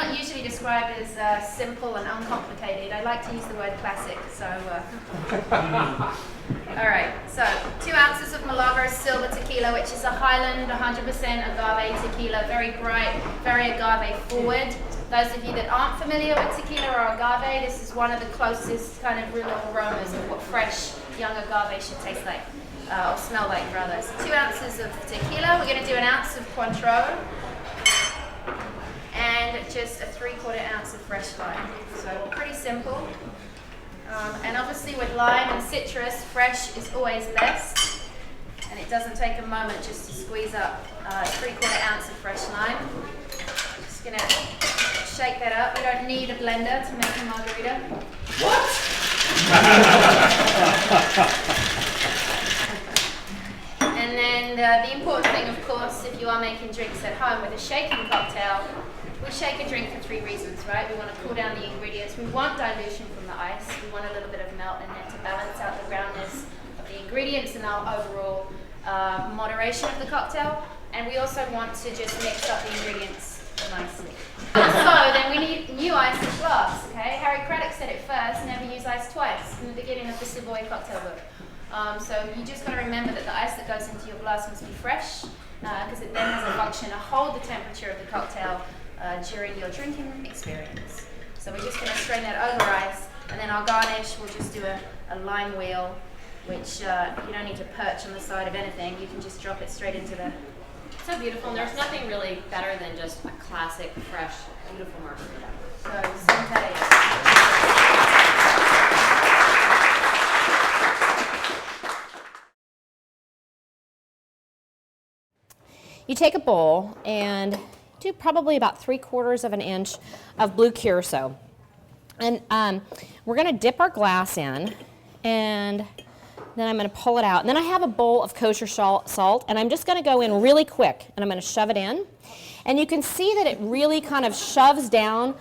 not usually described as simple and uncomplicated. I like to use the word classic, so... Alright, so 2 ounces of Milagro Silver Tequila, which is a Highland 100% agave tequila, very bright, very agave forward. Those of you that aren't familiar with tequila or agave, this is one of the closest kind of real aromas of what fresh young agave should taste like, or smell like rather. So 2 ounces of tequila, we're going to do 1 ounce of Cointreau, and just a 3/4 ounce of fresh lime. So pretty simple. And obviously with lime and citrus, fresh is always best. And it doesn't take a moment just to squeeze up 3/4 ounce of fresh lime. Just gonna shake that up. You don't need a blender to make a margarita. What? And then the important thing, of course, if you are making drinks at home with a shaking cocktail, we shake a drink for 3 reasons, right? We want to cool down the ingredients. We want dilution from the ice. We want a little bit of melt in there to balance out the roundness of the ingredients and our overall moderation of the cocktail. And we also want to just mix up the ingredients nicely. So then we need new ice in glass, okay? Harry Craddock said it first, never use ice twice, in the beginning of the Savoy cocktail book. So you just got to remember that the ice that goes into your glass must be fresh, because it then has a function to hold the temperature of the cocktail during your drinking experience. So we're just going to strain that over ice, and then our garnish, we'll just do a lime wheel, which you don't need to perch on the side of anything. You can just drop it straight into the... So beautiful, and there's nothing really better than just a classic, fresh, beautiful margarita. So, santé. You take a bowl and do probably about 3/4 of an inch of blue curaçao. And we're going to dip our glass in, and then I'm going to pull it out. And then I have a bowl of kosher salt, and I'm just going to go in really quick, and I'm going to shove it in. And you can see that it really kind of shoves down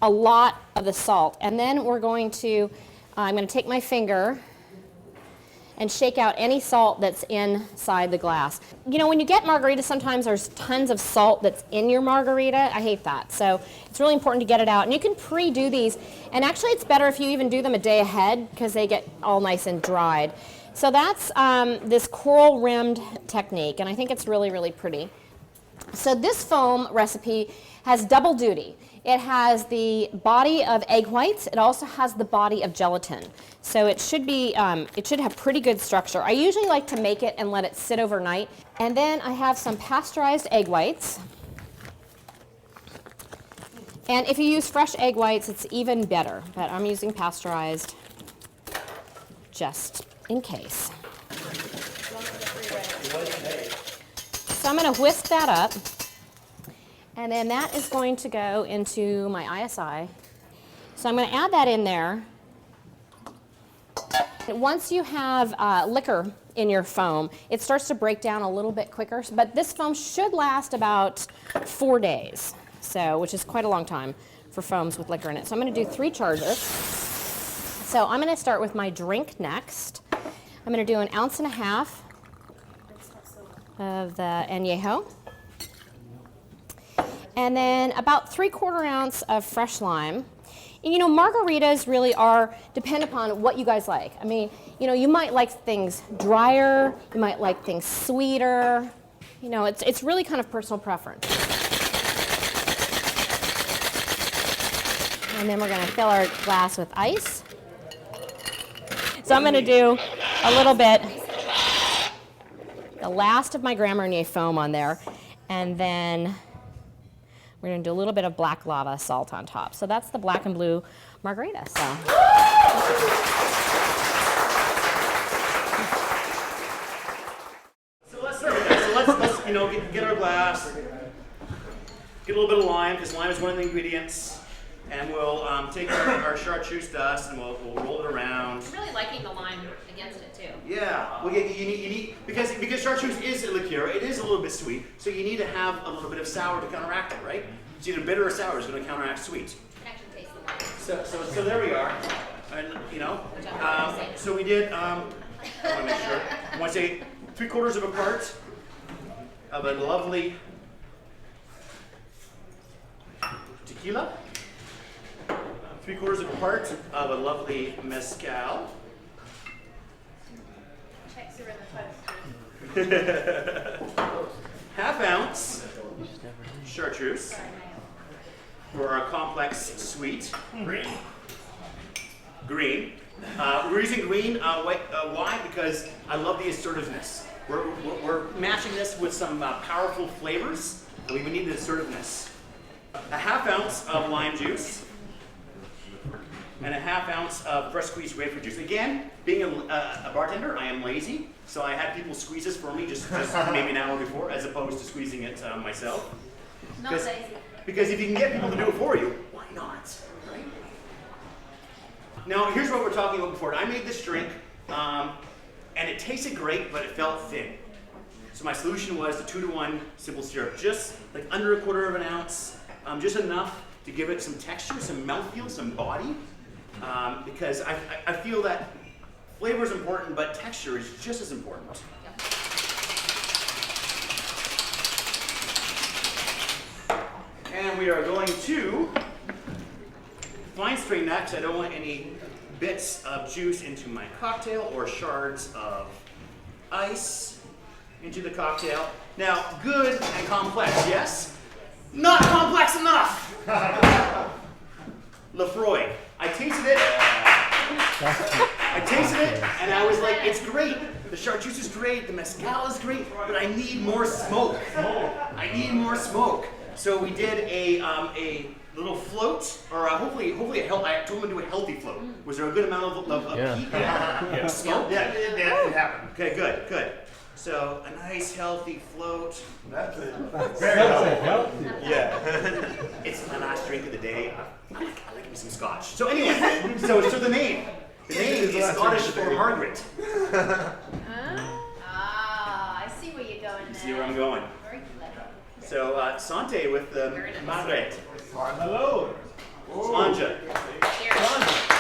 a lot of the salt. And then we're going to, I'm going to take my finger and shake out any salt that's inside the glass. You know, when you get margaritas, sometimes there's tons of salt that's in your margarita. I hate that. So it's really important to get it out. And you can pre-do these. And actually, it's better if you even do them a day ahead, because they get all nice and dried. So that's this coral-rimmed technique, and I think it's really, really pretty. So this foam recipe has double duty. It has the body of egg whites. It also has the body of gelatin. So it should be, it should have pretty good structure. I usually like to make it and let it sit overnight. And then I have some pasteurized egg whites. And if you use fresh egg whites, it's even better. But I'm using pasteurized just in case. So I'm going to whisk that up. And then that is going to go into my ISI. So I'm going to add that in there. Once you have liquor in your foam, it starts to break down a little bit quicker. But this foam should last about 4 days, so which is quite a long time for foams with liquor in it. So I'm going to do 3 charges. So I'm going to start with my drink next. I'm going to do 1.5 ounces of the añejo. And then about 3/4 ounce of fresh lime. And you know, margaritas really are depend upon what you guys like. I mean, you know, you might like things drier, you might like things sweeter. You know, it's really kind of personal preference. And then we're going to fill our glass with ice. So I'm going to do a little bit, the last of my Grand Marnier foam on there, and then we're going to do a little bit of black lava salt on top. So that's the black and blue margarita. So let's serve it. So let's you know, get our glass, get a little bit of lime, because lime is one of the ingredients, and we'll take our chartreuse dust and we'll roll it around. I'm really liking the lime against it too. Yeah, well, you need because chartreuse is a liqueur, it is a little bit sweet, so you need to have a little bit of sour to counteract it, right? It's either bitter or sour is going to counteract sweet. It actually tastes the lime. So there we are, and you know, so we did. I want to make sure. I want to say 3/4 of a part of a lovely tequila. 3/4 of a part of a lovely mezcal. Checks are in the post. 1/2 ounce chartreuse for our complex sweet. Green. We're using green. Why? Because I love the assertiveness. We're matching this with some powerful flavors, and we need the assertiveness. 1/2 ounce of lime juice and 1/2 ounce of fresh squeezed grapefruit juice. Again, being a bartender, I am lazy, so I had people squeeze this for me just maybe an hour before, as opposed to squeezing it myself. Not lazy. Because if you can get people to do it for you, why not? Right? Now, here's what we're talking about before. I made this drink, and it tasted great, but it felt thin. So my solution was the 2-to-1 simple syrup, just like under 1/4 of an ounce, just enough to give it some texture, some mouthfeel, some body. Because I feel that flavor is important, but texture is just as important. And we are going to fine strain that because I don't want any bits of juice into my cocktail or shards of ice into the cocktail. Now, good and complex, yes? Not complex enough! Lefroy. I tasted it, and I was like, it's great. The chartreuse is great, the mezcal is great, but I need more smoke. I need more smoke. So we did a little float, or hopefully a I told him to do a healthy float. Was there a good amount of heat? Yeah. Smoke? Yeah, it happened. Okay, good. So a nice healthy float. That's it. Very healthy. Yeah. It's my last drink of the day. I like me some scotch. So anyway, so the name. The name is Scottish for Margaret. I see where you're going You there. see where I'm going? Very clever. So Sante with Margaret. Hello. Slanja. Cheers.